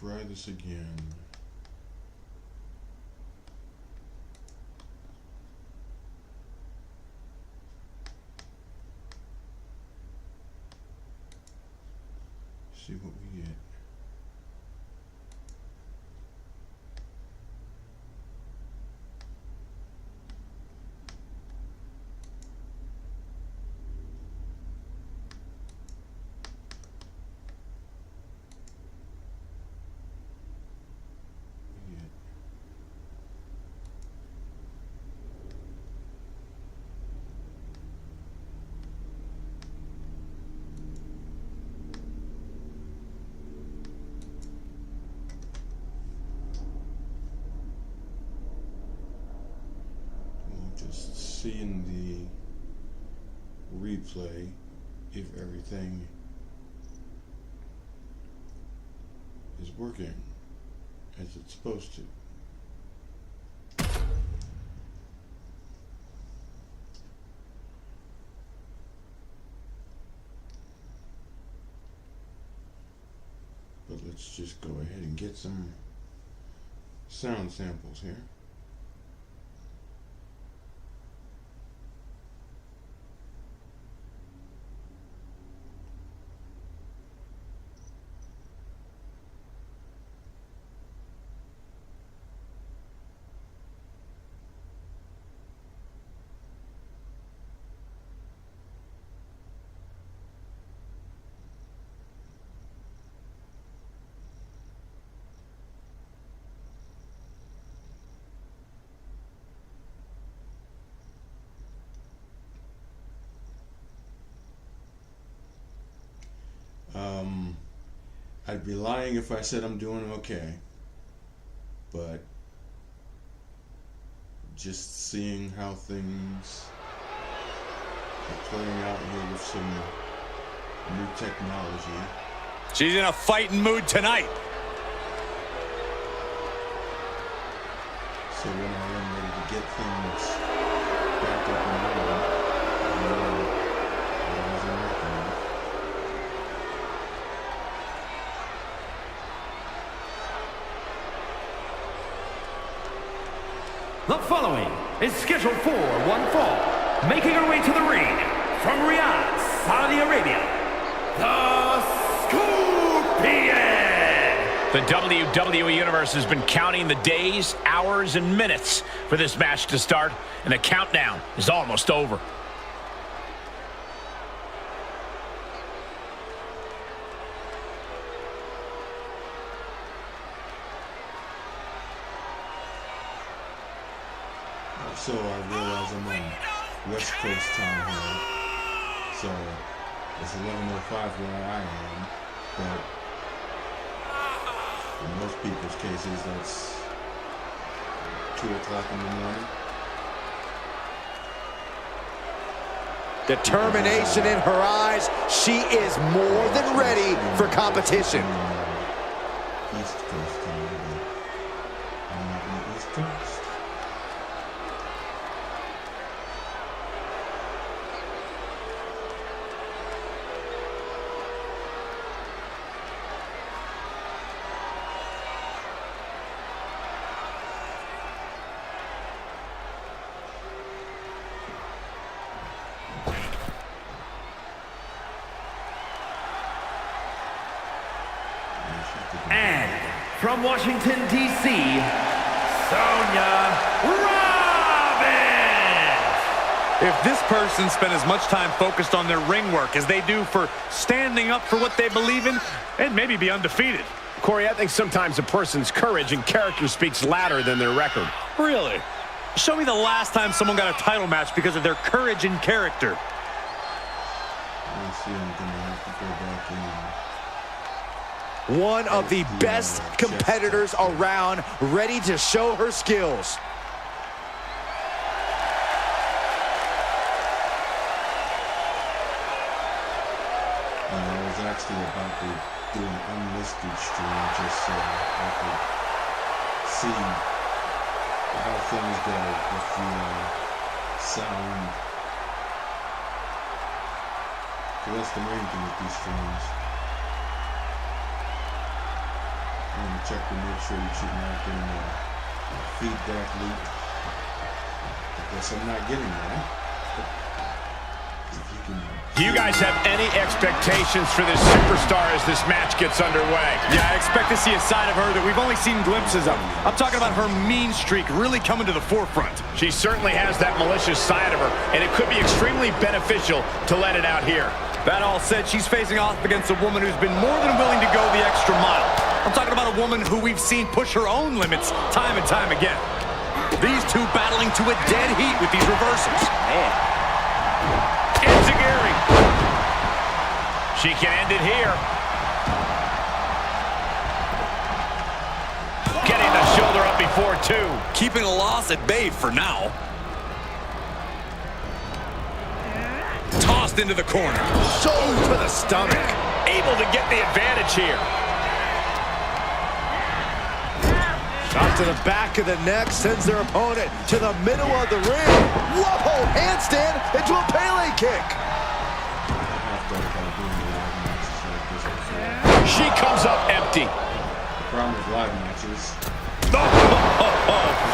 try this again. See what we get. Just seeing the replay if everything is working as it's supposed to. But let's just go ahead and get some sound samples here. I'd be lying if I said I'm doing okay, but just seeing how things are playing out here with some new technology. She's in a fighting mood tonight. So when I am ready to get things back up and running, I wasn't working with. The following is scheduled for one fall, making her way to the ring from Riyadh, Saudi Arabia, the Scorpion! The WWE Universe has been counting the days, hours, and minutes for this match to start, and the countdown is almost over. So I realize I'm on West Coast time here, so it's 11:05 where I am, but in most people's cases that's 2 o'clock in the morning. Determination in her eyes. She is more than ready for competition. East Coast time, but I'm not on the East Coast. And from Washington, D.C., Sonya Robbins! If this person spent as much time focused on their ring work as they do for standing up for what they believe in, they'd maybe be undefeated. Corey, I think sometimes a person's courage and character speaks louder than their record. Really? Show me the last time someone got a title match because of their courage and character. I see I'm gonna have to go back in. One of the best competitors around, ready to show her skills. I was actually about to do an unlisted stream just so I could see how things go with the sound. So that's the main thing with these streams. And check to make sure you should not get a feedback loop. I guess I'm not getting that. If you can. Do you guys have any expectations for this superstar as this match gets underway? Yeah, I expect to see a side of her that we've only seen glimpses of. I'm talking about her mean streak really coming to the forefront. She certainly has that malicious side of her, and it could be extremely beneficial to let it out here. That all said, she's facing off against a woman who's been more than willing to go the extra mile. I'm talking about a woman who we've seen push her own limits time and time again. These two battling to a dead heat with these reversals. Man. Enziguri. She can end it here. Getting the shoulder up before two. Keeping a loss at bay for now. Tossed into the corner. Shoulder to the stomach. Able to get the advantage here. Shot to the back of the neck, sends their opponent to the middle of the ring. Whoa, handstand into a Pele kick. She comes up empty. The problem with live matches.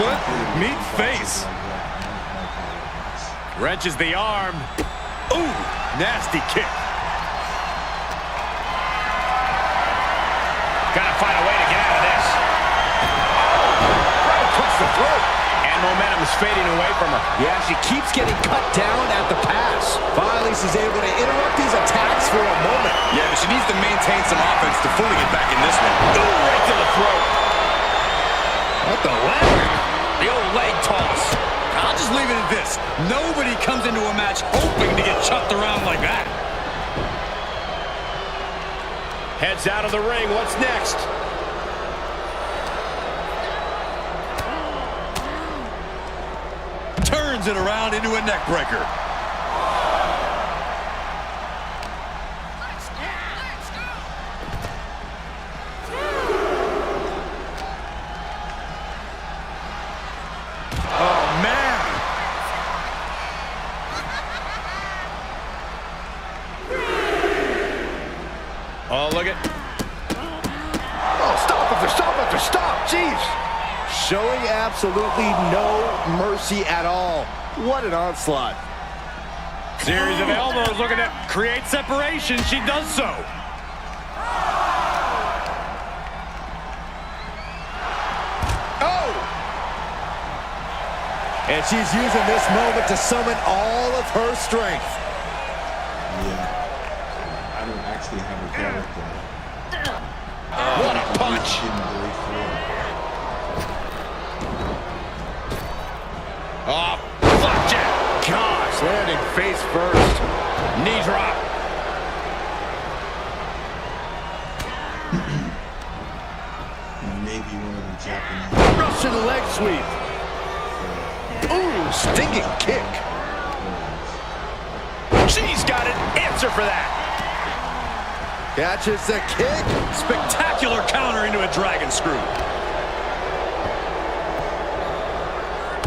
Foot, meet face. Wrenches the arm. Ooh, nasty kick. Gotta find a way to get out of this. Puts the throat. And momentum is fading away from her. Yeah, she keeps getting cut down at the pass. Finally, she's able to interrupt these attacks for a moment. Yeah, but she needs to maintain some offense to fully get back in this one. Ooh, right to the throat. What the leg? The old leg toss. I'll just leave it at this. Nobody comes into a match hoping to get chucked around like that. Heads out of the ring. What's next? Turns it around into a neck breaker. Oh, man. Oh, look at. Oh, stop after stop after stop. Jeez. Showing absolutely no mercy at all. What an onslaught. Series of elbows looking to create separation. She does so. Oh! And she's using this moment to summon all of her strength. Yeah. I don't actually have a character. What a punch. Oh, flapjack. Gosh, landing face first. Knee drop. Maybe one of the Japanese. Russian leg sweep. Ooh, stinging kick. She's got an answer for that. Catches the kick. Spectacular counter into a dragon screw.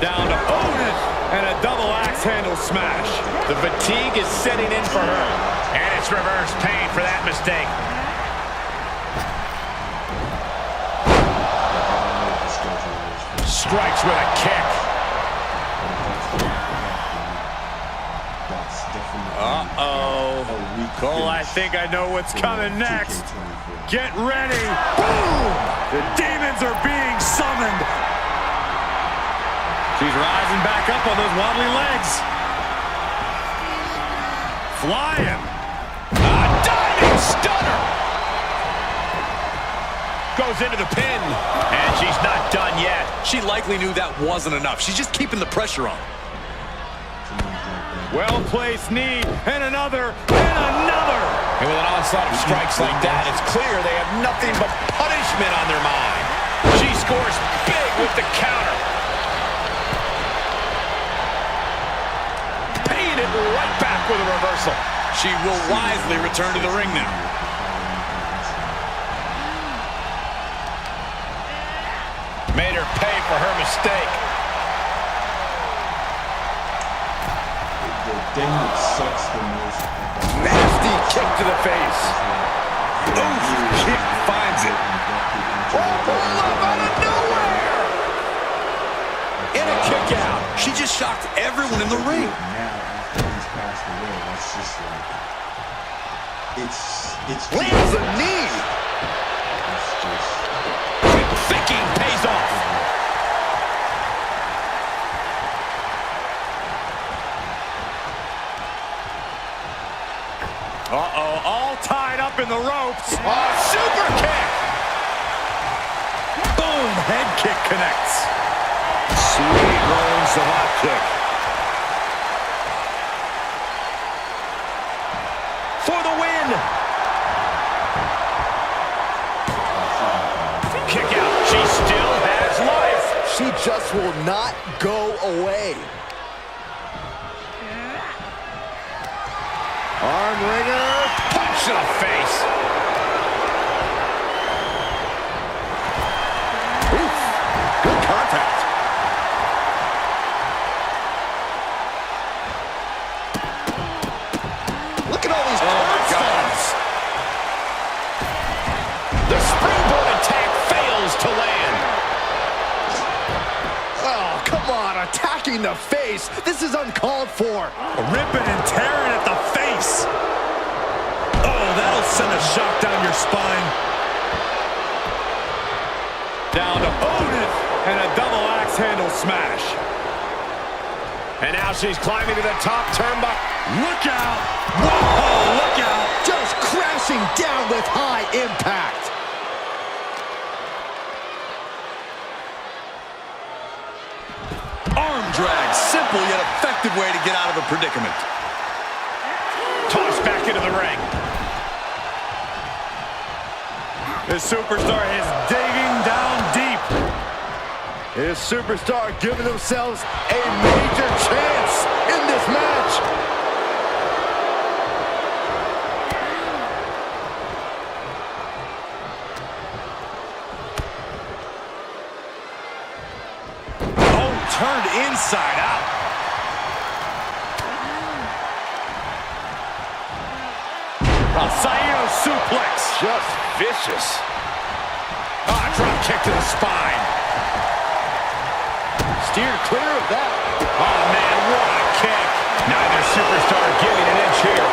Down to Otis, and a double axe handle smash. The fatigue is setting in for her. And it's reverse pain for that mistake. Strikes with a kick. Uh-oh. Cole, I think I know what's coming next. Get ready. Boom! The demons are being summoned. She's rising back up on those wobbly legs. Flying. A diving stunner. Goes into the pin. And she's not done yet. She likely knew that wasn't enough. She's just keeping the pressure on. Well-placed knee, and another, and another. And with an onslaught of strikes like that, it's clear they have nothing but punishment on their mind. She scores big with the counter. Paying it right back with a reversal. She will wisely return to the ring now. Made her pay for her mistake. The thing that sucks the most. Nasty kick to the face. Oof, kick finds it. Oh, pull up out of nowhere! And a kick out. She just shocked everyone in the ring. Now, after he's passed away, that's just like, it's Lands a knee! It's just... Quick thinking pays off. Uh-oh, all tied up in the ropes. Oh, super kick! Boom, head kick connects. Sweet Rollins Savant kick. For the win! Kick out. She still has life. She just will not go away. Arm wringer. Punch to the face. Oof. Good contact. Look at all these curves. The springboard attack fails to land. Oh, come on. Attacking the face. This is uncalled for. Ripping and tearing at the face. Oh, that'll send a shock down your spine. Down to Otis and a double axe handle smash. And now she's climbing to the top turnbuckle. Look out! Whoa, look out! Just crashing down with high impact. Arm drag, simple yet effective way to get out of a predicament. Tossed back into the ring. The superstar is digging down deep. His superstar giving themselves a major chance in this match. Oh, turned inside out. Saito suplex. Just vicious. Ah, drop kick to the spine. Steered clear of that. Oh, man, what a kick. Neither superstar giving an inch here.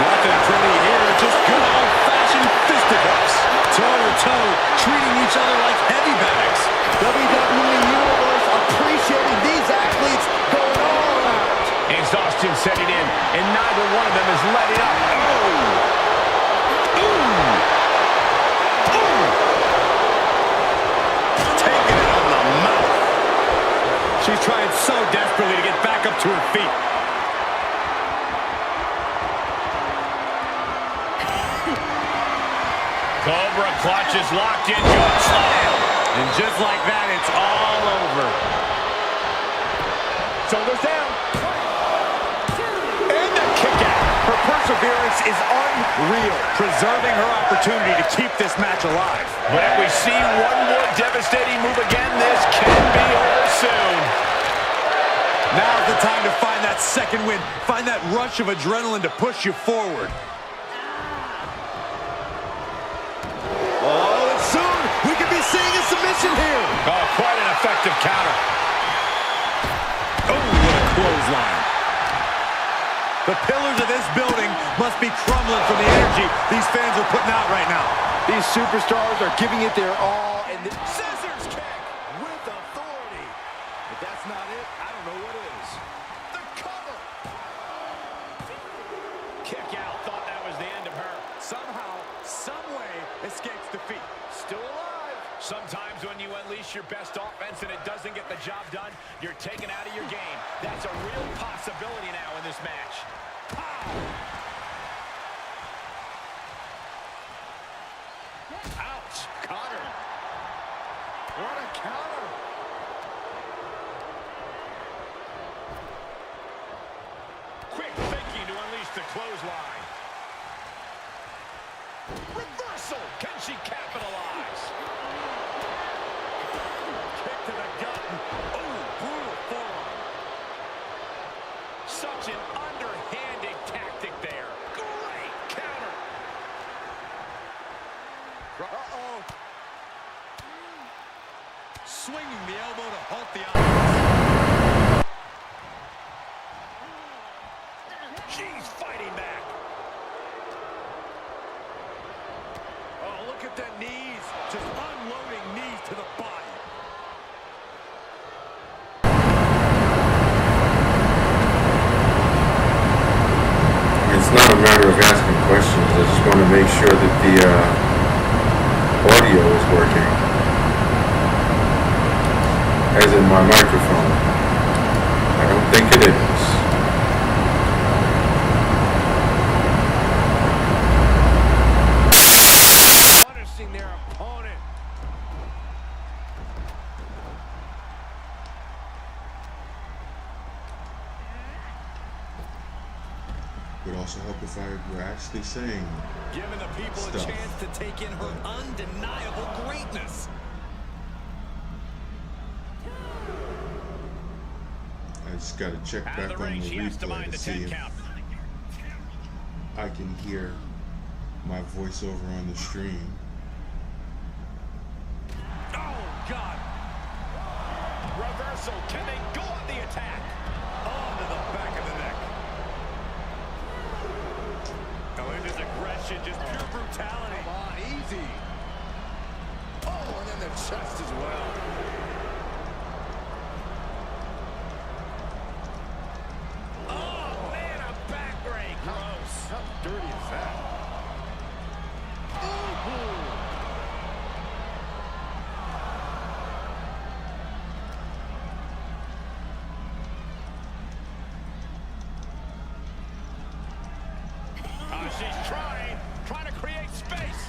Nothing pretty here, just good old-fashioned fisticuffs. Toe-to-toe, treating each other like heavy bags. WWE Universe appreciating these athletes going all out. Exhaustion setting in, and neither one of them is letting up. Taking it on the mouth. She's trying so desperately to get back up to her feet. Cobra clutch is locked in. Good slam. And just like that, it's all over. Shoulders down. And the kick out. Her perseverance is unreal, preserving her opportunity to keep this match alive. But if we see one more devastating move again, this can be over soon. Now's the time to find that second win. Find that rush of adrenaline to push you forward. Oh, and soon we could be seeing a submission here. Oh, quite an effective counter. Oh, what a clothesline. The pillars of this building must be crumbling from the energy these fans are putting out right now. These superstars are giving it their all. And Scissors kick with authority. If that's not it, I don't know what is. The cover. Kick out. Thought that was the end of her. Somehow, some way, escapes defeat. Still alive. Sometimes when you unleash your best offense and it doesn't get the job done, you're taken out of your game. That's a real possibility now in this match. Ouch. Connor. What a counter. Quick thinking to unleash the clothesline. Reversal. Can she capitalize? Kick to the gut. Oh, brutal forearm. Such an underhanded tactic there. Great counter. She's fighting back. Oh, look at the knees. Just unloading knees to the body. It's not a matter of asking questions. I just want to make sure that the audio is working. As in my microphone. I don't think it is. Punishing their opponent. Would also help if I were actually saying Giving the people stuff. a chance to take in her undeniable greatness. I just gotta check Out back of the on ring, the she has to replay mind to the see 10 if count. I can hear my voiceover on the stream. Oh, God. Reversal. Can they go on the attack? Onto the back of the neck. Melinda's aggression, just pure brutality. Come on, easy. Oh, and then the chest as well. Oh, man, a backbreak. Gross. How dirty is that? Ooh. She's trying to create space.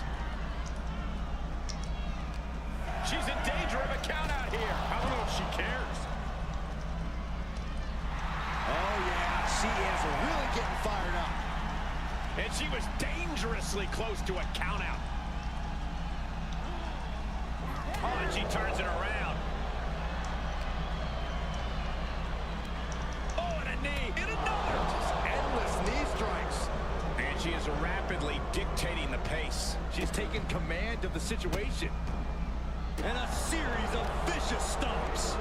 She's in danger of a count out here. I don't know if she cares. Oh, yeah. She is really getting fired up. And she was dangerously close to a count out. Oh, and she turns it around. Oh, and a knee. And another. Just endless knee strikes. And she is rapidly dictating the pace. She's taken command of the situation. And a series of vicious stomps.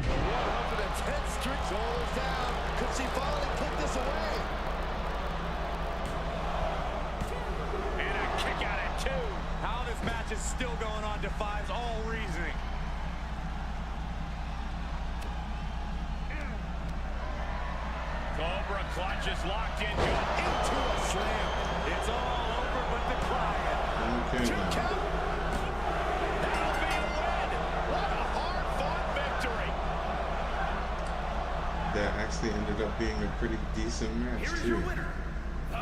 Up to the 10th streak. Shoulders down. Could she finally put this away? And a kick out at 2. How this match is still going on defies all reasoning. Cobra clutch is locked in. Good. Into a slam. It's all over but the crying. Okay, then. Count. That'll be a win. What a hard-fought victory. That actually ended up being a pretty decent match Here's too. your winner, the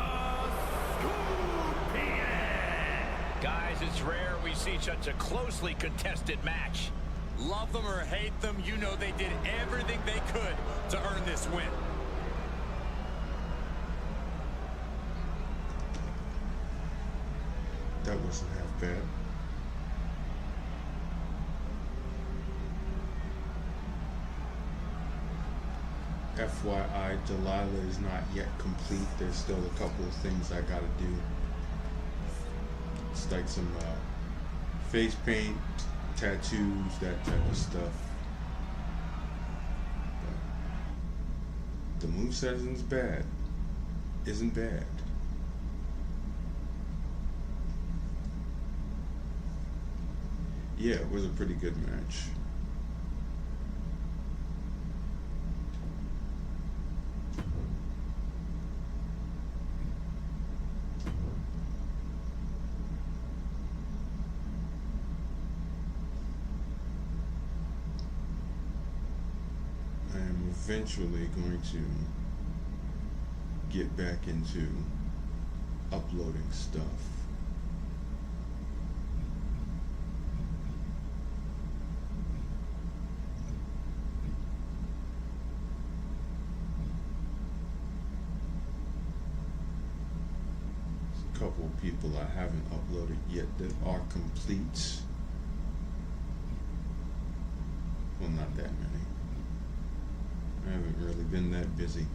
Scorpion. Guys, it's rare we see such a closely contested match. Love them or hate them, you know they did everything they could to earn this win. That wasn't half bad. FYI, Delilah is not yet complete. There's still a couple of things I gotta do. It's like some face paint, tattoos, that type of stuff. But the moveset isn't bad. Isn't bad. Yeah, it was a pretty good match. I am eventually going to get back into uploading stuff. Couple of people I haven't uploaded yet that are complete. Well, not that many. I haven't really been that busy.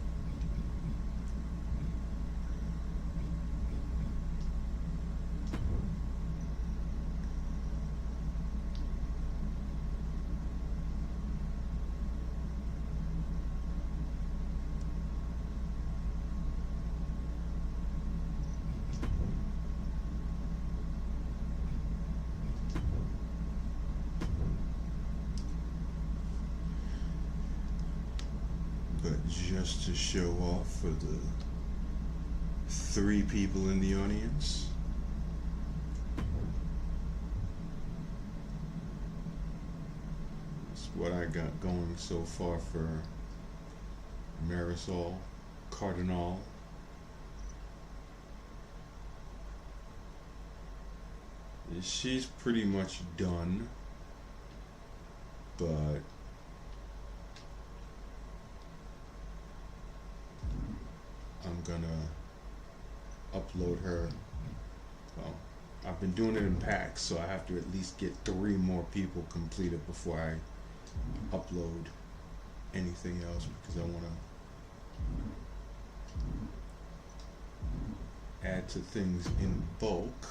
just to show off for the 3 people in the audience. That's what I got going so far for Marisol Cardinal. She's pretty much done, but I'm gonna upload her. Well, I've been doing it in packs, so I have to at least get 3 more people completed before I upload anything else, because I want to add to things in bulk.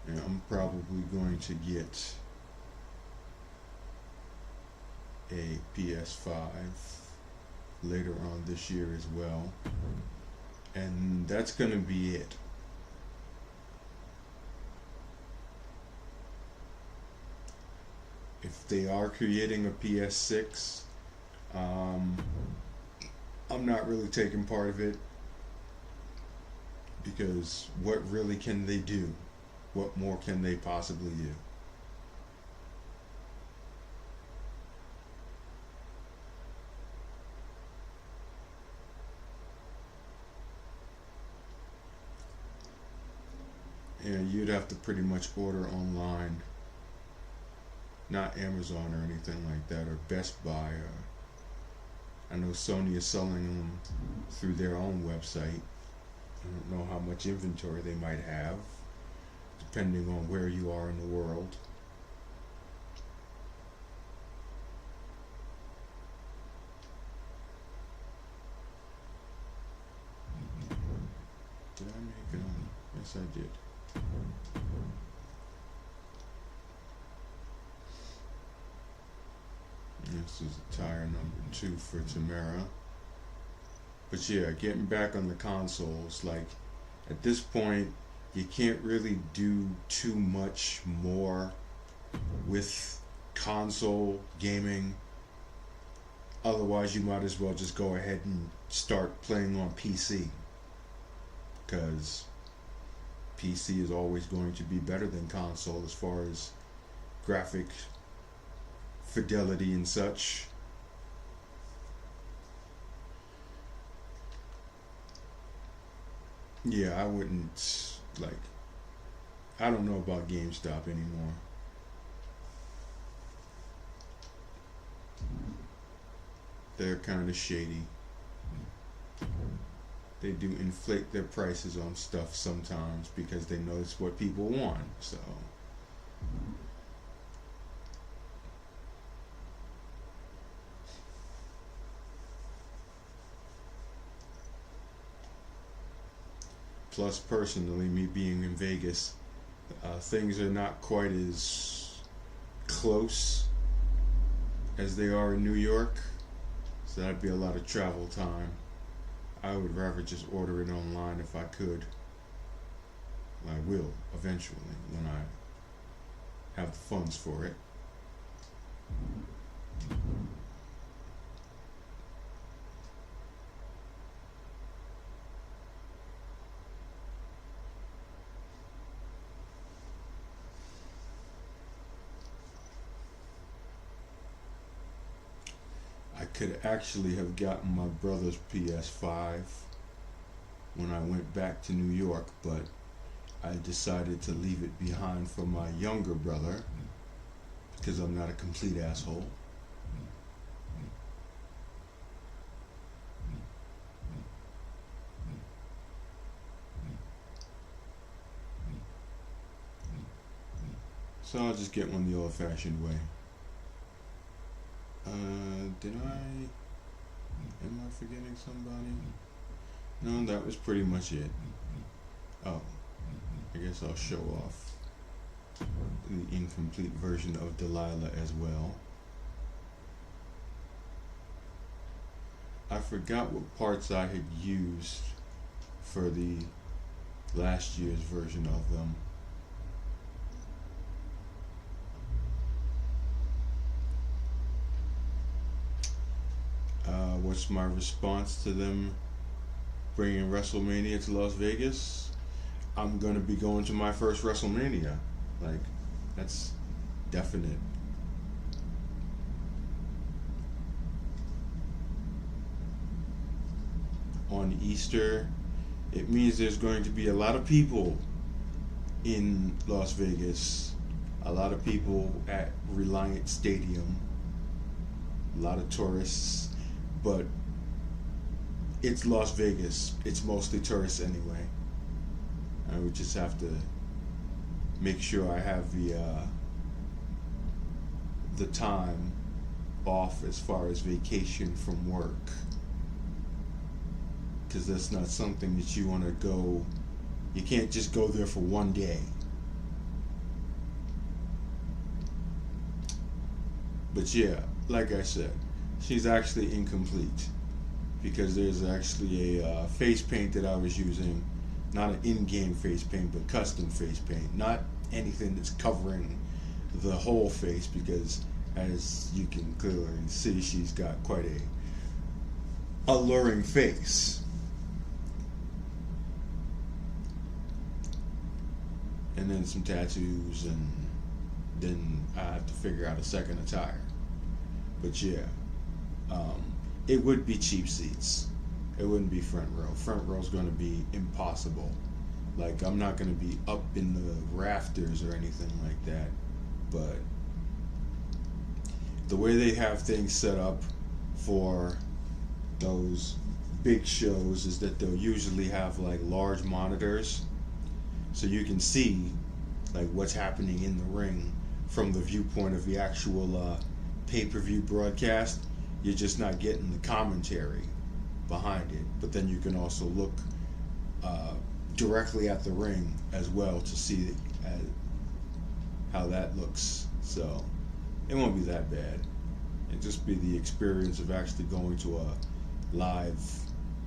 And I'm probably going to get a PS5 later on this year as well, and that's gonna be it. If they are creating a PS6, I'm not really taking part of it, because what really can they do? What more can they possibly do? And you'd have to pretty much order online, not Amazon or anything like that, or Best Buy. I know Sony is selling them through their own website. I don't know how much inventory they might have, depending on where you are in the world. Did I make it on? Yes, I did. This is tire number 2 for Tamara. But yeah, getting back on the consoles, like, at this point, you can't really do too much more with console gaming. Otherwise, you might as well just go ahead and start playing on PC, because PC is always going to be better than console as far as graphic fidelity and such. Yeah, I wouldn't, like, I don't know about GameStop anymore. They're kind of shady. They do inflate their prices on stuff sometimes because they know it's what people want, so. Plus, personally, me being in Vegas, things are not quite as close as they are in New York, so that'd be a lot of travel time. I would rather just order it online if I could. I will eventually when I have the funds for it. I could actually have gotten my brother's PS5 when I went back to New York, but I decided to leave it behind for my younger brother because I'm not a complete asshole. So I'll just get one the old-fashioned way. Am I forgetting somebody? No, that was pretty much it. Oh, I guess I'll show off the incomplete version of Delilah as well. I forgot what parts I had used for the last year's version of them. What's my response to them bringing WrestleMania to Las Vegas? I'm gonna be going to my first WrestleMania. Like, that's definite. On Easter, it means there's going to be a lot of people in Las Vegas, a lot of people at Reliant Stadium, a lot of tourists, but it's Las Vegas. It's mostly tourists anyway. I would just have to make sure I have the time off as far as vacation from work, because that's not something that you want to go. You can't just go there for one day. But yeah, like I said, she's actually incomplete, because there's actually a face paint that I was using, not an in-game face paint, but custom face paint, not anything that's covering the whole face, because as you can clearly see, she's got quite a alluring face. And then some tattoos, and then I have to figure out a second attire. But yeah, it would be cheap seats. It wouldn't be front row. Front row's going to be impossible. Like, I'm not going to be up in the rafters or anything like that. But the way they have things set up for those big shows is that they'll usually have like large monitors, so you can see like what's happening in the ring from the viewpoint of the actual pay-per-view broadcast. You're just not getting the commentary behind it, but then you can also look directly at the ring as well to see how that looks. So it won't be that bad. It'll just be the experience of actually going to a live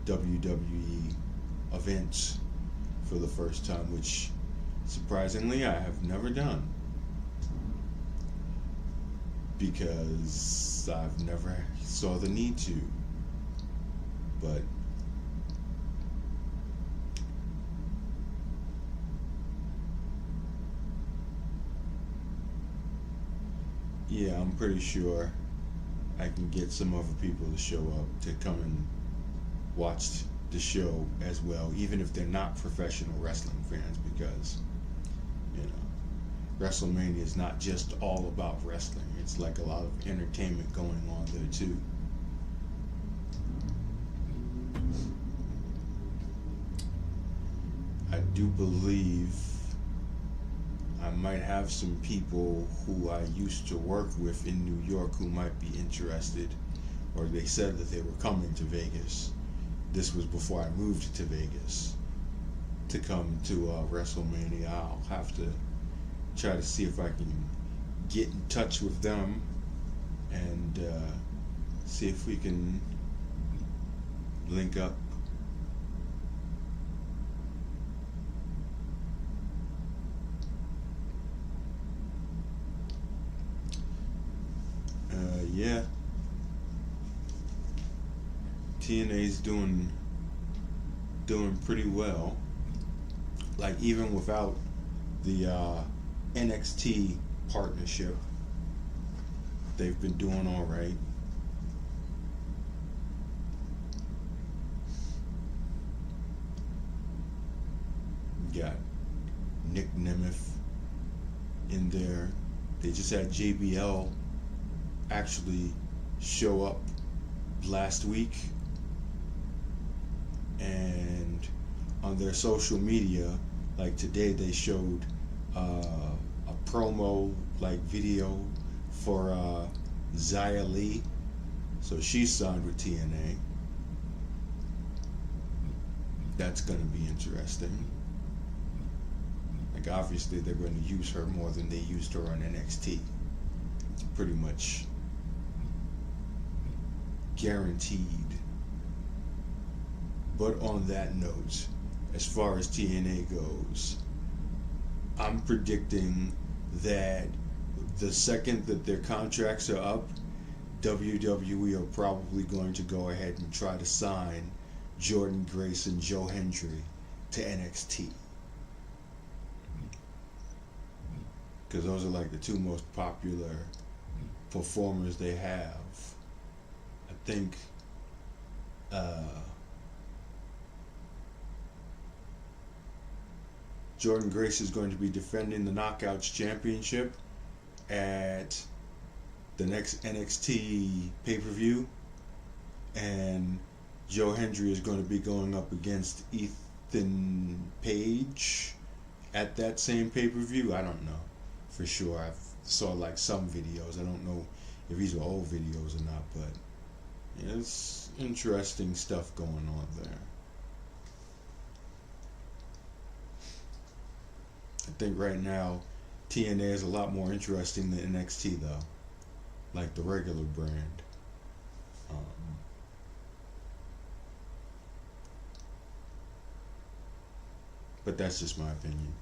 WWE event for the first time, which surprisingly I have never done, because I've never saw the need to. But yeah, I'm pretty sure I can get some other people to show up to come and watch the show as well, even if they're not professional wrestling fans, because, you know, WrestleMania is not just all about wrestling. It's like a lot of entertainment going on there too. I do believe I might have some people who I used to work with in New York who might be interested, or they said that they were coming to Vegas. This was before I moved to Vegas to come to WrestleMania. I'll have to try to see if I can get in touch with them and see if we can link up. Yeah, TNA's doing pretty well. Like, even without the NXT partnership, they've been doing all right. Got Nick Nemeth in there. They just had JBL actually show up last week, and on their social media, like today, they showed a promo like video for Xia Li. So she's signed with TNA. That's gonna be interesting. Like, obviously they're going to use her more than they used her on NXT. It's pretty much guaranteed But on that note, as far as TNA goes, I'm predicting that the second that their contracts are up, WWE are probably going to go ahead and try to sign Jordynne Grace and Joe Hendry to NXT. Because those are like the two most popular performers they have. I think Jordynne Grace is going to be defending the Knockouts Championship at the next NXT pay-per-view, and Joe Hendry is going to be going up against Ethan Page at that same pay-per-view. I don't know for sure. I saw like some videos. I don't know if these are old videos or not, but yeah, it's interesting stuff going on there. I think right now TNA is a lot more interesting than NXT though, like the regular brand. But that's just my opinion.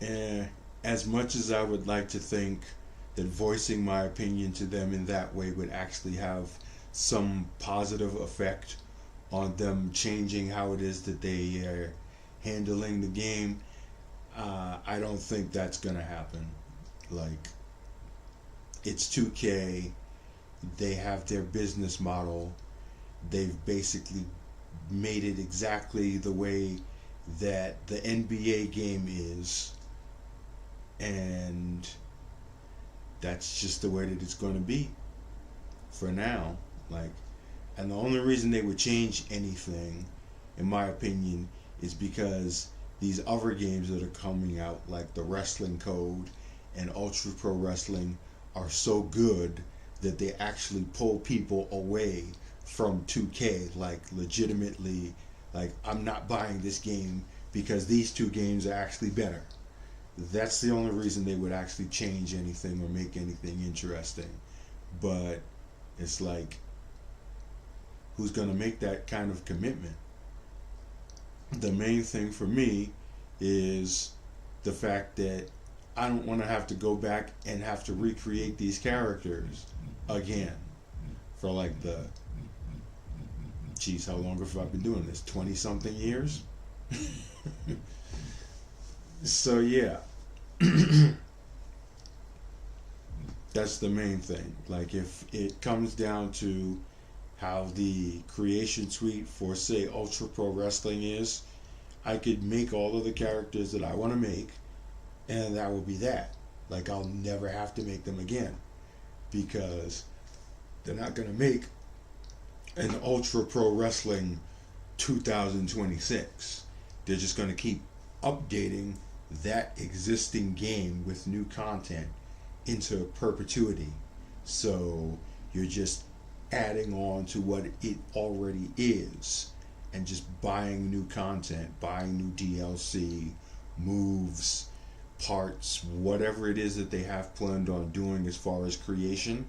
And as much as I would like to think that voicing my opinion to them in that way would actually have some positive effect on them changing how it is that they are handling the game, I don't think that's gonna happen. Like, it's 2K, they have their business model, they've basically made it exactly the way that the NBA game is, and that's just the way that it's going to be for now. Like, and the only reason they would change anything, in my opinion, is because these other games that are coming out, like the Wrestling Code and Ultra Pro Wrestling, are so good that they actually pull people away from 2K. Like, legitimately, like, I'm not buying this game because these two games are actually better. That's the only reason they would actually change anything or make anything interesting. But it's like, who's going to make that kind of commitment? The main thing for me is the fact that I don't want to have to go back and have to recreate these characters again for like the, geez, how long have I been doing this? 20 something years? So yeah, that's the main thing. Like, if it comes down to how the creation suite for, say, Ultra Pro Wrestling is, I could make all of the characters that I want to make, and that will be that. Like, I'll never have to make them again, because they're not going to make an Ultra Pro Wrestling 2026. They're just going to keep updating that existing game with new content into perpetuity. So you're just adding on to what it already is and just buying new content, buying new DLC, moves, parts, whatever it is that they have planned on doing as far as creation,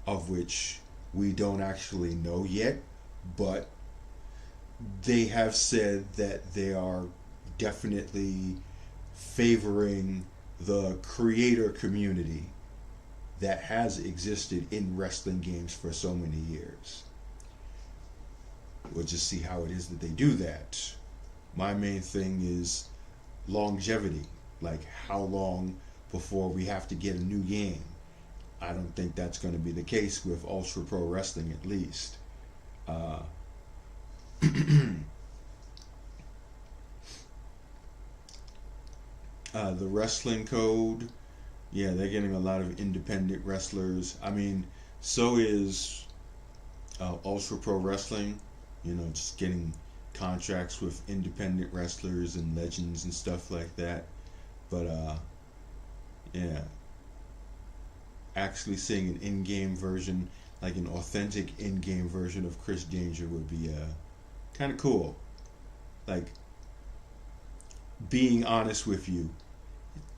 of which we don't actually know yet, but they have said that they are definitely favoring the creator community that has existed in wrestling games for so many years. We'll just see how it is that they do that. My main thing is longevity. Like, how long before we have to get a new game? I don't think that's going to be the case with Ultra Pro Wrestling, at least. The Wrestling Code, yeah, they're getting a lot of independent wrestlers. I mean, so is Ultra Pro Wrestling, you know, just getting contracts with independent wrestlers and legends and stuff like that. But yeah, actually seeing an in-game version like an authentic in-game version of Chris Danger would be kind of cool. Like, being honest with you,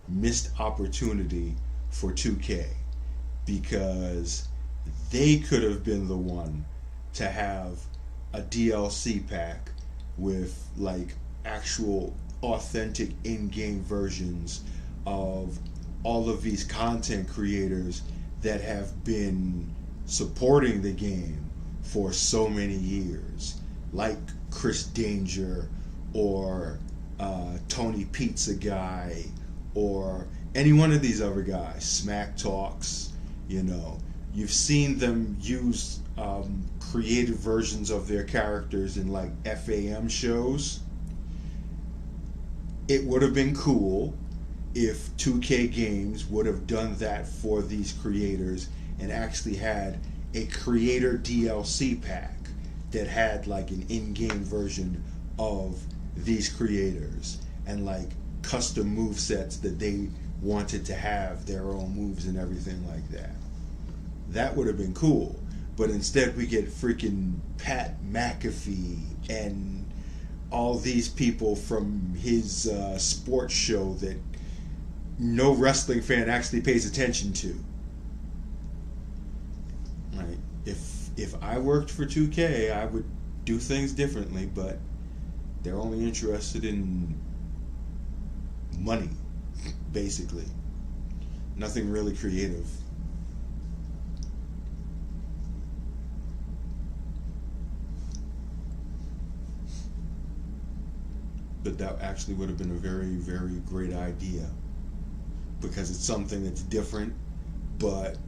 missed opportunity for 2K, because they could have been the one to have a DLC pack with like actual authentic in-game versions of all of these content creators that have been supporting the game for so many years, like Chris Danger or Tony Pizza Guy or any one of these other guys, Smack Talks. You know, you've seen them use creative versions of their characters in like FAM shows. It would have been cool if 2K Games would have done that for these creators and actually had a creator DLC pack that had like an in-game version of these creators and like custom move sets that they wanted to have, their own moves and everything like that. That would have been cool. But instead we get freaking Pat McAfee and all these people from his sports show that no wrestling fan actually pays attention to. Right? If I worked for 2K, I would do things differently, but they're only interested in money, basically. Nothing really creative. But that actually would have been a very, very great idea, because it's something that's different, but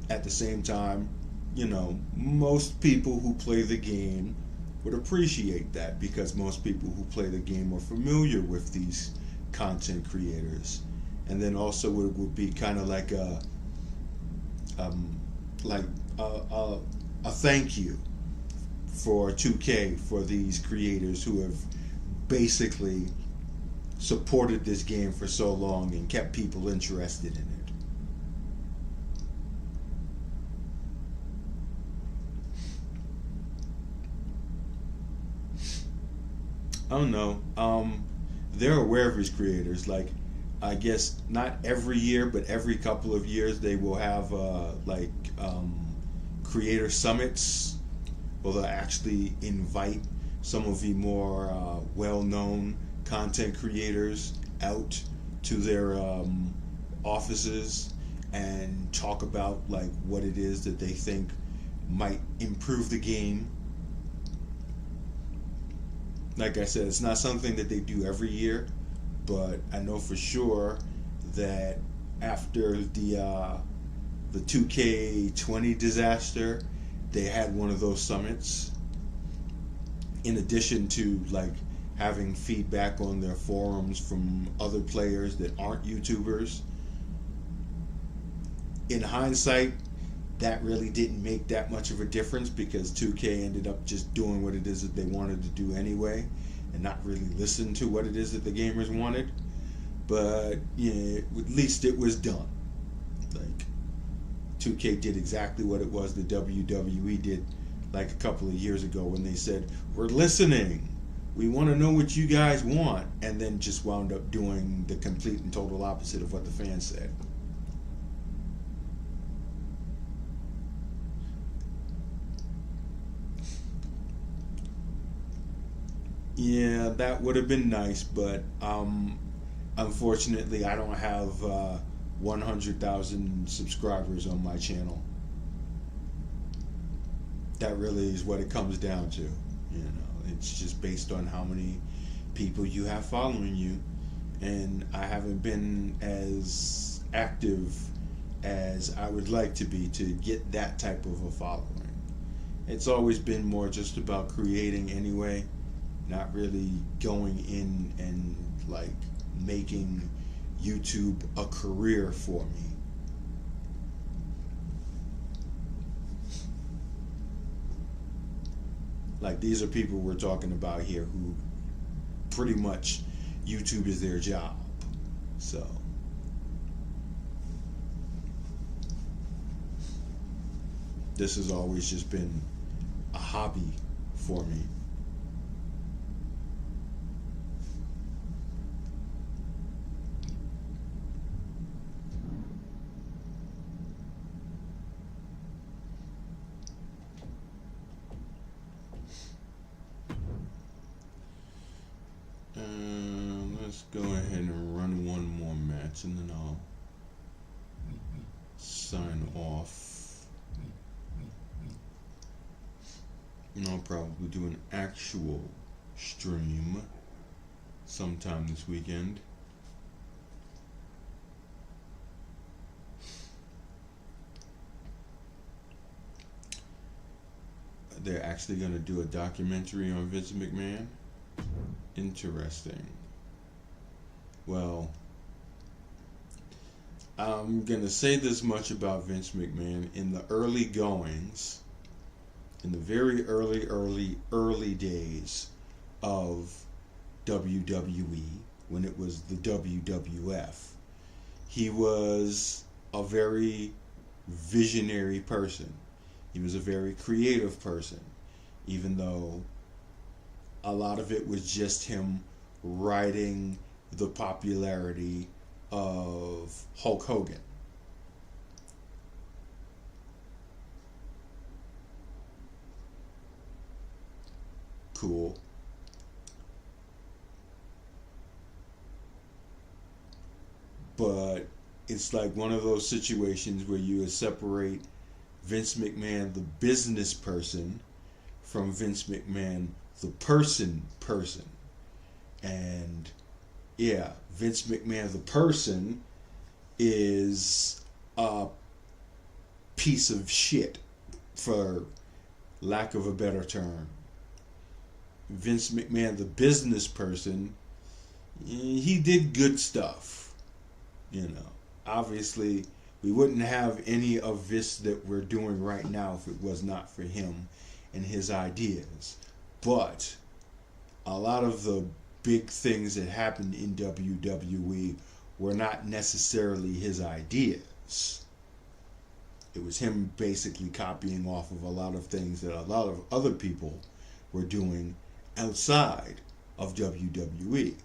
at the same time, you know, most people who play the game would appreciate that, because most people who play the game are familiar with these content creators. And then also it would be kind of like a thank you for 2K for these creators who have basically supported this game for so long and kept people interested in it. I don't know. They're aware of these creators. Like, I guess not every year, but every couple of years they will have creator summits, where they'll actually invite some of the more well-known content creators out to their offices and talk about like what it is that they think might improve the game. Like I said, it's not something that they do every year, but I know for sure that after the 2K20 disaster, they had one of those summits. In addition to like having feedback on their forums from other players that aren't YouTubers. In hindsight, that really didn't make that much of a difference, because 2K ended up just doing what it is that they wanted to do anyway and not really listen to what it is that the gamers wanted. But yeah, at least it was done. Like, 2K did exactly what it was the WWE did like a couple of years ago when they said, we're listening, we want to know what you guys want, and then just wound up doing the complete and total opposite of what the fans said. Yeah, that would have been nice, but unfortunately I don't have 100,000 subscribers on my channel. That really is what it comes down to. You know, it's just based on how many people you have following you, and I haven't been as active as I would like to be to get that type of a following. It's always been more just about creating anyway, not really going in and like making YouTube a career for me. Like, these are people we're talking about here who pretty much YouTube is their job. So this has always just been a hobby for me. Let's go ahead and run one more match and then I'll sign off. And I'll probably do an actual stream sometime this weekend. They're actually going to do a documentary on Vince McMahon. Interesting. Well, I'm going to say this much about Vince McMahon. In the early goings, in the very early days of WWE, when it was the WWF, he was a very visionary person. He was a very creative person, even though a lot of it was just him riding the popularity of Hulk Hogan. Cool. But it's like one of those situations where you separate Vince McMahon, the business person, from Vince McMahon, the person. And yeah, Vince McMahon, the person, is a piece of shit, for lack of a better term. Vince McMahon, the business person, he did good stuff. You know, obviously, we wouldn't have any of this that we're doing right now if it was not for him and his ideas. But a lot of the big things that happened in WWE were not necessarily his ideas. It was him basically copying off of a lot of things that a lot of other people were doing outside of WWE.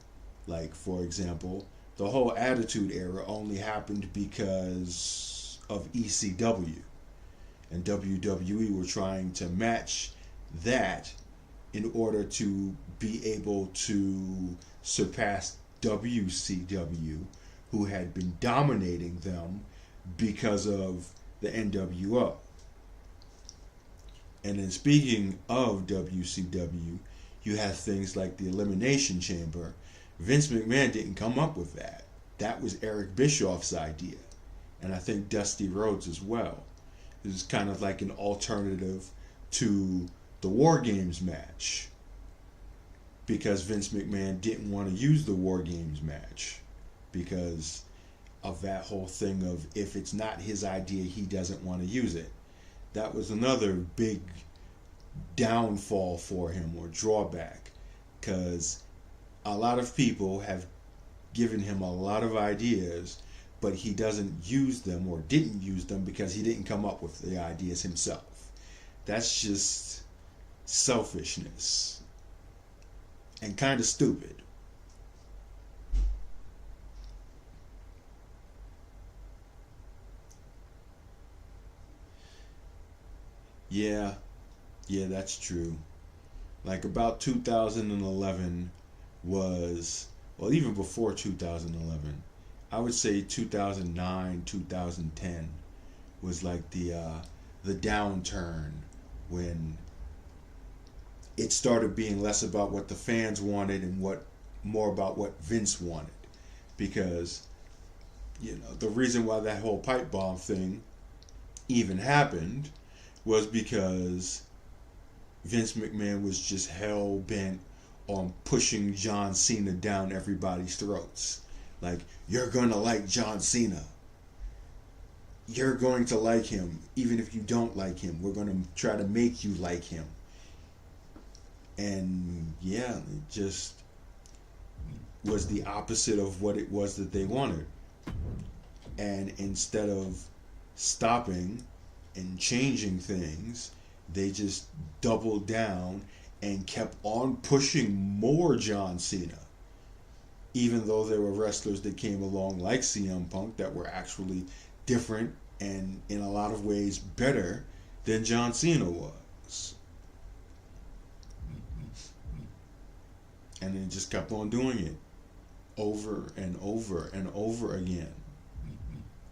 Like, for example, the whole Attitude Era only happened because of ECW. And WWE were trying to match that in order to be able to surpass WCW, who had been dominating them because of the NWO. And then speaking of WCW, you have things like the Elimination Chamber. Vince McMahon didn't come up with that. That was Eric Bischoff's idea. And I think Dusty Rhodes as well. It was kind of like an alternative to the War Games match, because Vince McMahon didn't want to use the War Games match because of that whole thing of, if it's not his idea, he doesn't want to use it. That was another big downfall for him, or drawback, because a lot of people have given him a lot of ideas, but he doesn't use them, or didn't use them, because he didn't come up with the ideas himself. That's just selfishness and kind of stupid. Yeah, that's true. Like, about 2011 was, well, even before 2011, I would say 2009, 2010 was like the downturn, when it started being less about what the fans wanted and more about what Vince wanted. Because, you know, the reason why that whole pipe bomb thing even happened was because Vince McMahon was just hell bent on pushing John Cena down everybody's throats. Like, you're gonna like John Cena. You're going to like him, even if you don't like him. We're gonna try to make you like him. And yeah, it just was the opposite of what it was that they wanted. And instead of stopping and changing things. They just doubled down and kept on pushing more John Cena. Even though there were wrestlers that came along like CM Punk that were actually different and in a lot of ways better than John Cena was. And they just kept on doing it over and over and over again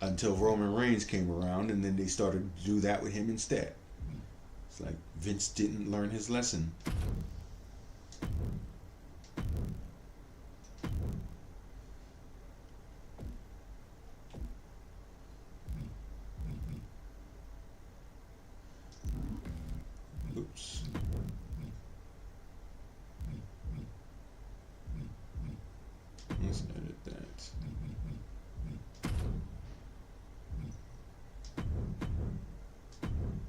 until Roman Reigns came around, and then they started to do that with him instead. It's like Vince didn't learn his lesson. Oops. Let's edit that.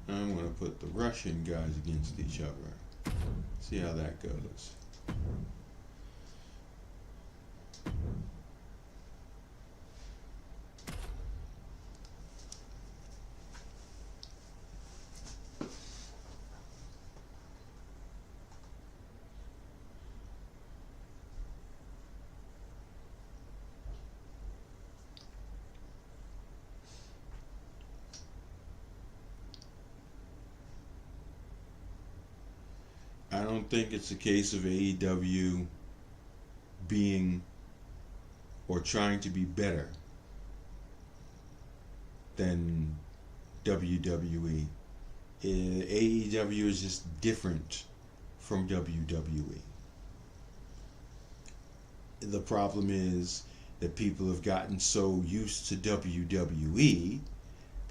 I'm going to put the Russian guys against each other. See how that goes. I don't think it's a case of AEW being or trying to be better than WWE. AEW is just different from WWE. The problem is that people have gotten so used to WWE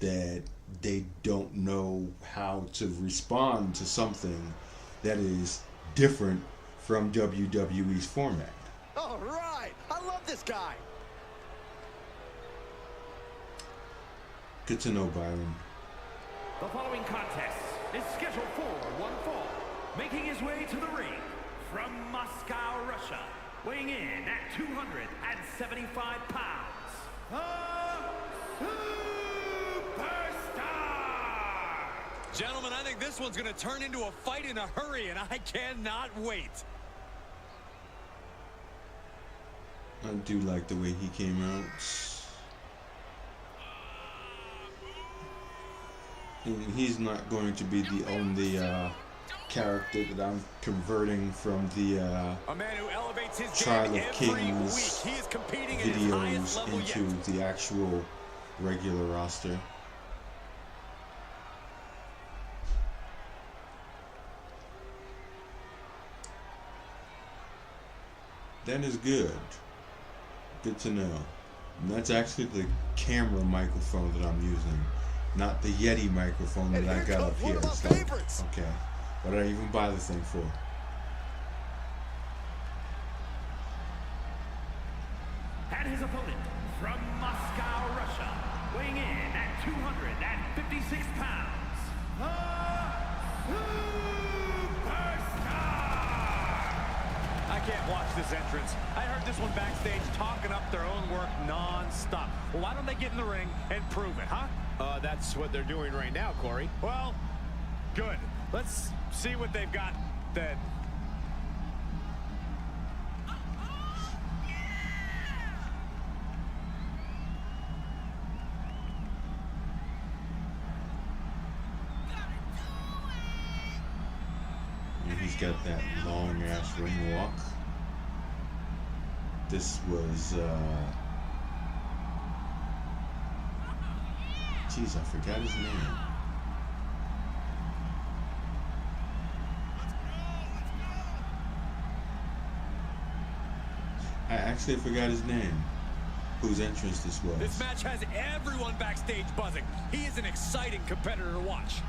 that they don't know how to respond to something that is different from WWE's format. All right, I love this guy. Good to know, Byron. The following contest is scheduled for one fall. Making his way to the ring from Moscow, Russia, weighing in at 275 pounds, the Superstar! Gentlemen, I think this one's going to turn into a fight in a hurry, and I cannot wait. I do like the way he came out. And he's not going to be the only character that I'm converting from the A man who elevates his Trial game of every Kings week. He is competing at his highest videos level into yet. the actual regular roster. That is good. Good to know. And that's actually the camera microphone that I'm using, not the Yeti microphone that I got up here. It's like, okay, what did I even buy the thing for? And his opponent from Moscow, Russia, weighing in at 256 pounds, the Superstar! I can't watch this entrance. I heard this one backstage talking up their own work non-stop. Well, why don't they get in the ring and prove it, huh? That's what they're doing right now, Corey. Well, good. Let's see what they've got then. And he's got that long ass ring walk. This was jeez, I forgot his name. I actually forgot his name. Whose entrance this was. This match has everyone backstage buzzing. He is an exciting competitor to watch.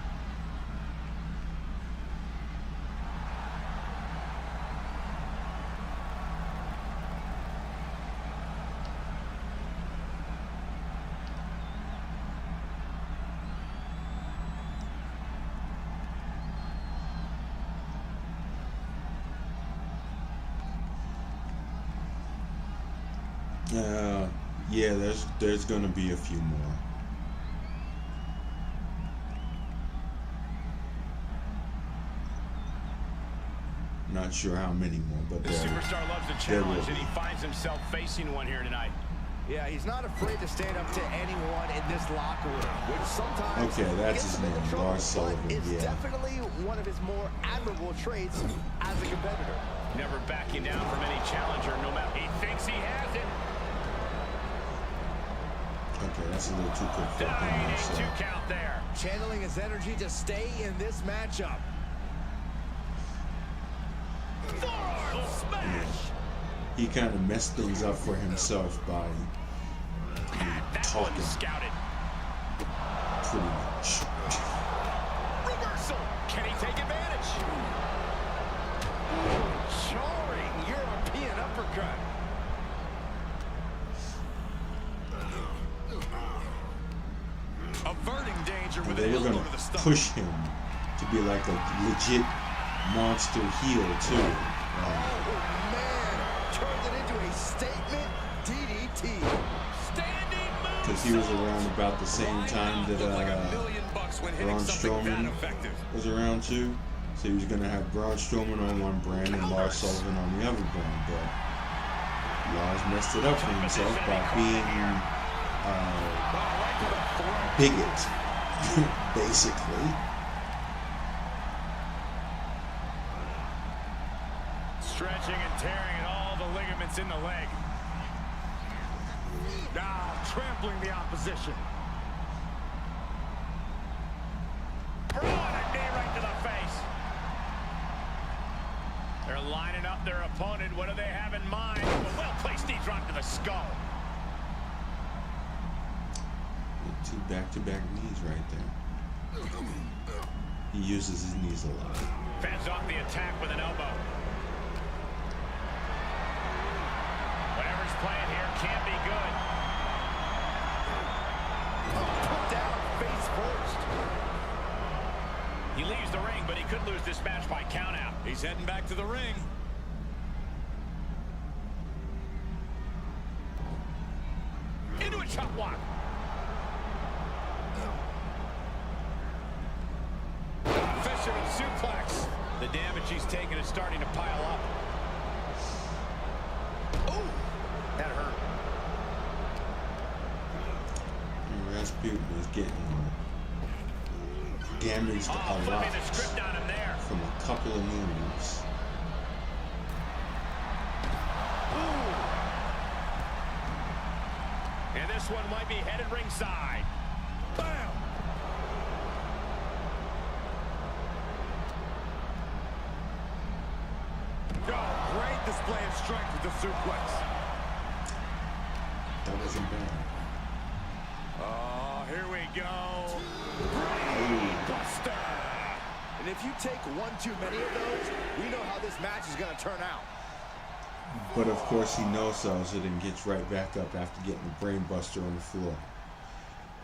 Yeah, there's gonna be a few more. not sure how many more, but The superstar loves a challenge, and he be. finds himself facing one here tonight. Yeah, he's not afraid to stand up to anyone in this locker room, which sometimes Okay, that's gets his him into name, trouble, Lars Sullivan, but it's yeah. definitely one of his more admirable traits as a competitor. Never backing down from any challenger, no matter. He thinks he has it. Okay, that's a little too quick for him. Diving So. two count there. Channeling his energy to stay in this matchup. Forearm smash. He kind of messed things up for himself by That talking one scouted. pretty much. Reversal. Can he take advantage? Jarring European uppercut. Averting danger And with they an were elbow going to the to stomach. push him to be like a legit monster heel, too. Oh, man. Turned it into a statement DDT. Standing move. Because he was around about the same time that Looked like $1,000,000 when hitting Braun something that Strowman effective. was around too. So he was going to have Braun Strowman on one brand and Lars Sullivan on the other brand. But Lars messed it up for himself by being bigot, basically. Stretching and tearing at all the ligaments in the leg. Now trampling the opposition. Braun, a knee right to the face. They're lining up their opponent. What do they have in mind? A well-placed knee drop to the skull. Two back-to-back knees right there. He uses his knees a lot. Fends off the attack with an elbow. Whatever's playing here can't be good. Put down face first. He leaves the ring, but he could lose this match by countout. He's heading back to the ring. Into a chop block. Fisherman suplex. The damage he's taken is starting to pile up. Ooh, that hurt. And Rasputin is getting damaged a Flipping lot the script on him there. from a couple of moves. And this one might be headed ringside. Bam. Oh, great display of strength with the suplex. That wasn't bad. Oh, here we go. Buster. And if you take one too many of those, we know how this match is going to turn out. But of course he no-sells it and gets right back up after getting the brain buster on the floor.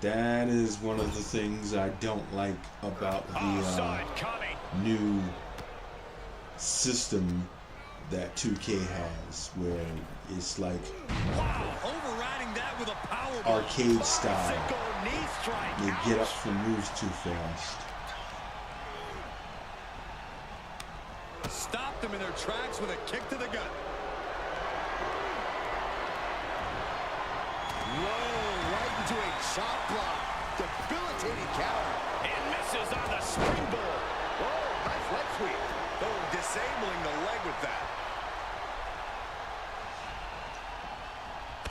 That is one of the things I don't like about Saw it coming. the new system that 2K has, where it's like Wow, overriding that with a power arcade style. Single knee strike. They get up for moves too fast. Stopped them in their tracks with a kick to the gut. Whoa, right into a chop block. Debilitating counter. And misses on the springboard. Whoa, nice leg sweep. Oh, disabling the leg with that.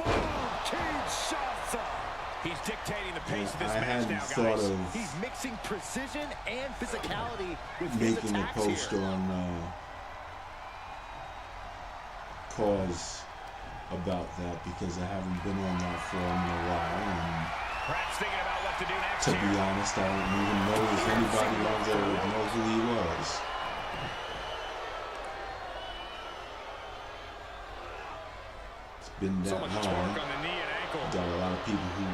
Boom, Kinshasa. He's dictating the pace of this I match hadn't now, thought guys. of He's mixing precision and physicality with his making a attacks post here. on Cause about that because I haven't been on that forum in a while, and Perhaps thinking about what to do next to here. be honest, I don't even know if anybody on there would know who he was. It's been So that much torque long. on the knee and ankle. Got a lot of people who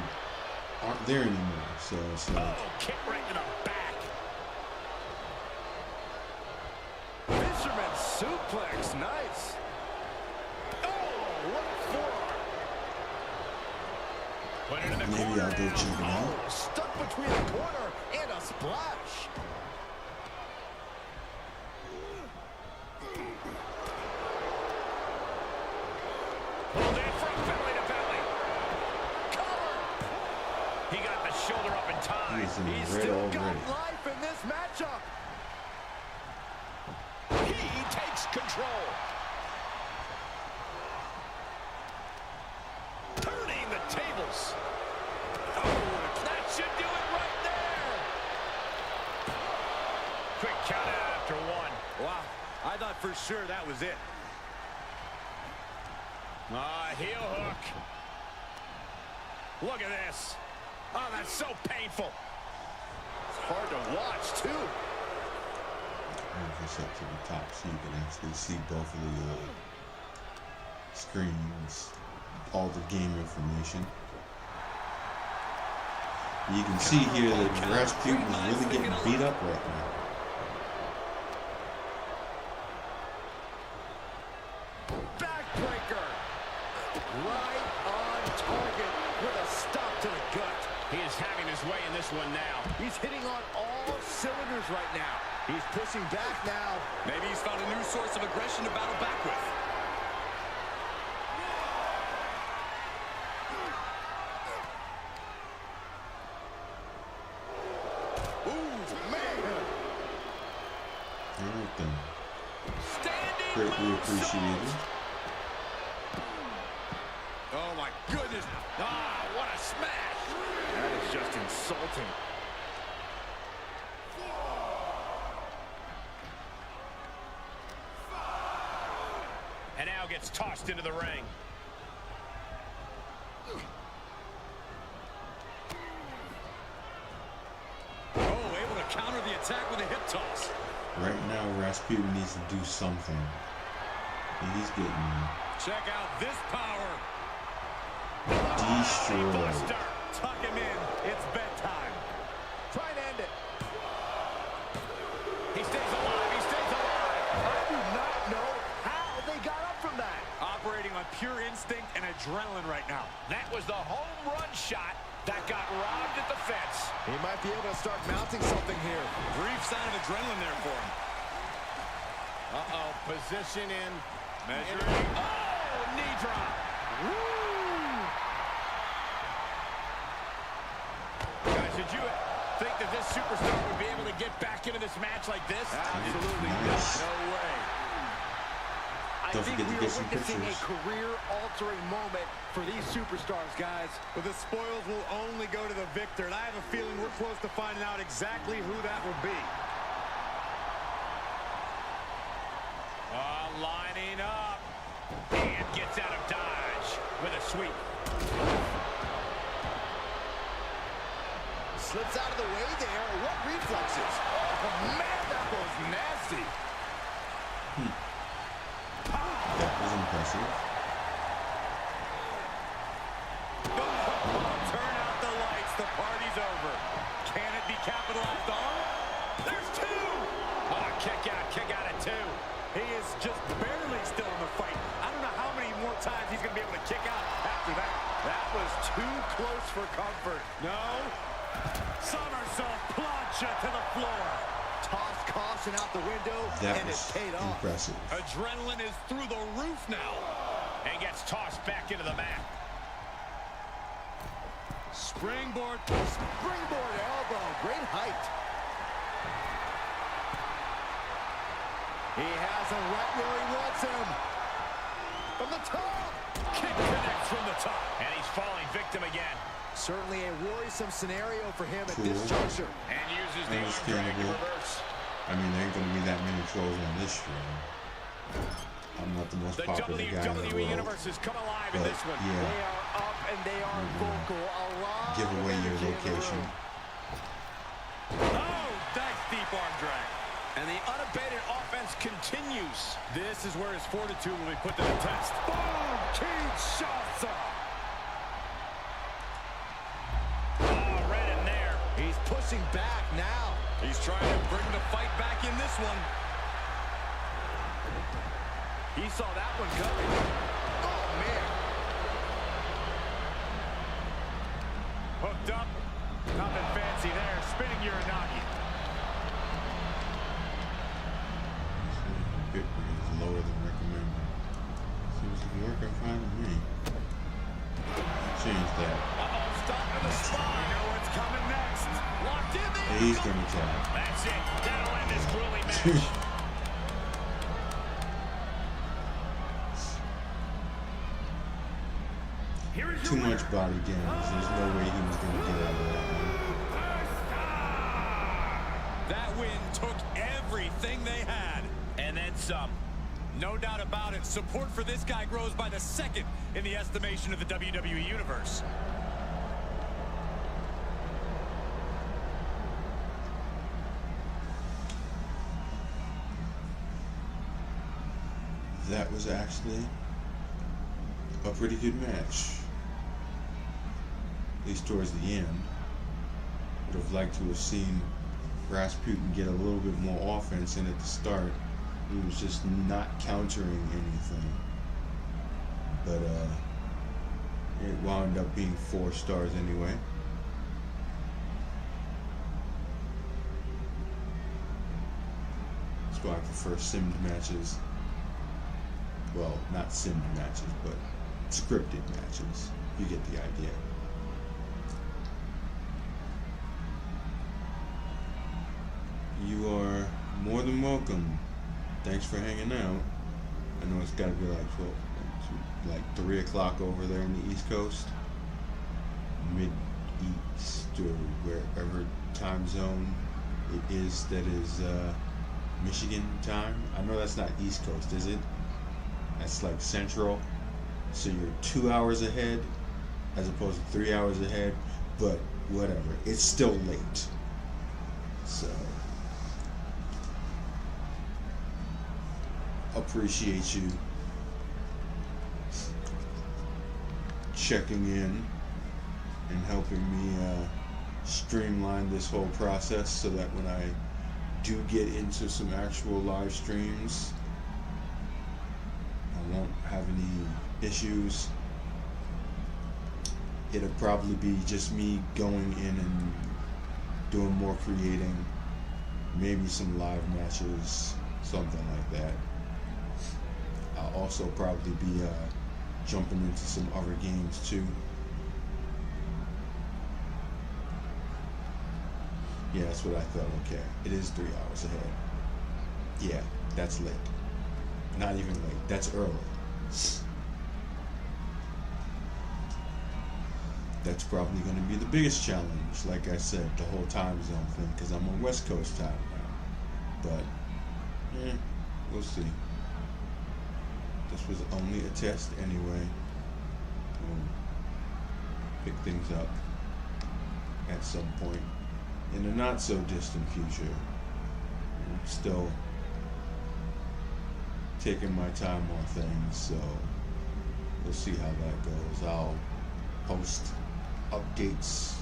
aren't there anymore, so it's like, Oh, kick right to the back. Fisherman suplex, nice. Oh, what a forearm. Put it in the maybe corner I'll go now. check it out. Oh, stuck between the corner and a splash. He is in the He's red still already. got life in this matchup. He takes control. Turning the tables. Oh, that should do it right there. Quick count out after one. Wow, I thought for sure that was it. Heel hook. Look at this. Oh, that's so painful. It's hard to watch, too. Move this up to the top so you can actually see both of the screens, all the game information. You can see here that Rasputin is really getting beat up right now. Backbreaker. Right on target with a stop to the gut. He is having his way in this one now. He's hitting on all cylinders right now. He's pushing back now. Maybe he's found a new source of aggression to battle back with. Ooh, man. Everything Standing greatly appreciated. Oh my goodness. Ah, what a smash. That is just insulting. And now gets tossed into the ring. Oh, able to counter the attack with a hip toss. Right now, Rasputin needs to do something. He's getting Check out this power. destroyed. Buster. Tuck him in. It's bedtime. Try and end it. He stays alive. He stays alive. I do not know how they got up from that. Operating on pure instinct and adrenaline right now. That was the home run shot that got robbed at the fence. He might be able to start mounting something here. Brief sign of adrenaline there for him. Uh-oh, position in. Measuring. Oh, knee drop. Guys, did you think that this superstar would be able to get back into this match like this? Absolutely Nice. not. No way. I Don't think forget to we are get some witnessing a pictures. career-altering moment for these superstars, guys. But the spoils will only go to the victor, and I have a feeling we're close to finding out exactly who that will be. Lining up. And gets out of dodge with a sweep. Slips out of the way there. What reflexes? Oh, man, that was nasty. That was impressive. Turn out the lights. The party's over. Can it be capitalized on? There's two. Oh, kick out at two. He is just barely still in the fight. I don't know how many more times he's going to be able to kick out after that. That was too close for comfort. No. Somersault plancha to the floor. Tossed caution out the window, That and it was paid off. impressive. Adrenaline is through the roof now. And gets tossed back into the mat. Springboard. Springboard elbow. Great height. He has him right where he wants him. From the top. Kick connects from the top. And he's falling victim again. Certainly a worrisome scenario for him at Cool. this juncture. And uses the arm drag in Understandable. reverse. I mean, there ain't gonna be that many trolls on this stream. I'm not the most The popular guy in the WWE world. Universe has come alive in But, this one. They yeah, are up and they are vocal. A lot give of away your energy in the location. room. Oh, nice deep arm drag. And the unabated offense continues. This is where his fortitude will be put to the test. Boom! Kinshasa! Oh, right in there. He's pushing back now. He's trying to bring the fight back in this one. He saw that one coming. Oh, man. Hooked up. Nothing fancy there. Spinning Uranagi. Victory is lower than recommended. Seems to be working fine to me. Change that. Uh-oh, stop in the spine. You know what's coming next. Locked in there. He's gonna tap. That's it. That'll end this grueling match. Here is Too your much body damage. There's no way he was gonna get out of that one. That win took everything they had. And then some. No doubt about it. Support for this guy grows by the second in the estimation of the WWE Universe. That was actually a pretty good match. At least towards the end. Would have liked to have seen Rasputin get a little bit more offense in at the start. He was just not countering anything. But it wound up being 4 stars anyway. That's why I prefer simmed matches. Well, not simmed matches, but scripted matches. You get the idea. You are more than welcome. Thanks for hanging out. I know it's got to be like 3 o'clock over there in the East Coast, mid-East or wherever time zone it is. That is Michigan time. I know that's not East Coast, is it? That's like Central. So you're 2 hours ahead as opposed to 3 hours ahead. But whatever, it's still late. So appreciate you checking in and helping me streamline this whole process so that when I do get into some actual live streams, I won't have any issues. It'll probably be just me going in and doing more creating, maybe some live matches, something like that. I'll also probably be jumping into some other games too. Yeah, that's what I thought. Okay, it is 3 hours ahead. Yeah, that's late. Not even late, that's early. That's probably going to be the biggest challenge, like I said, the whole time zone thing, because I'm on West Coast time now. But, we'll see. This was only a test anyway. We'll pick things up at some point in the not so distant future. I'm still taking my time on things, so we'll see how that goes. I'll post updates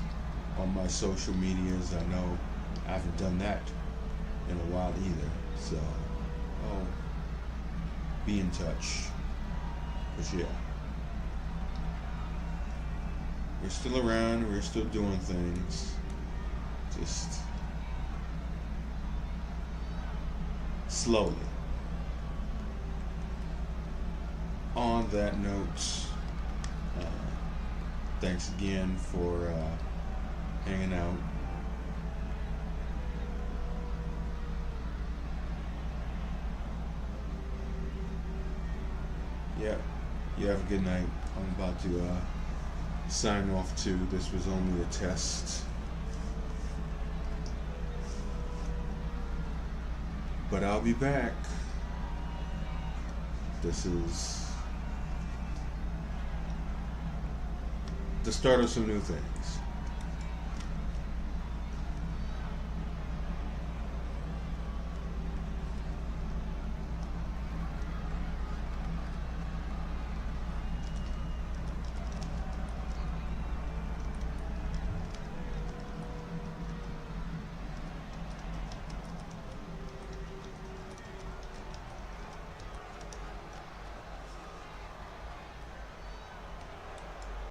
on my social medias. I know I haven't done that in a while either, so I'll be in touch. But yeah, we're still around, we're still doing things, just slowly. On that note, thanks again for hanging out. Yeah, you have a good night. I'm about to sign off too. This was only a test. But I'll be back. This is the start of some new things.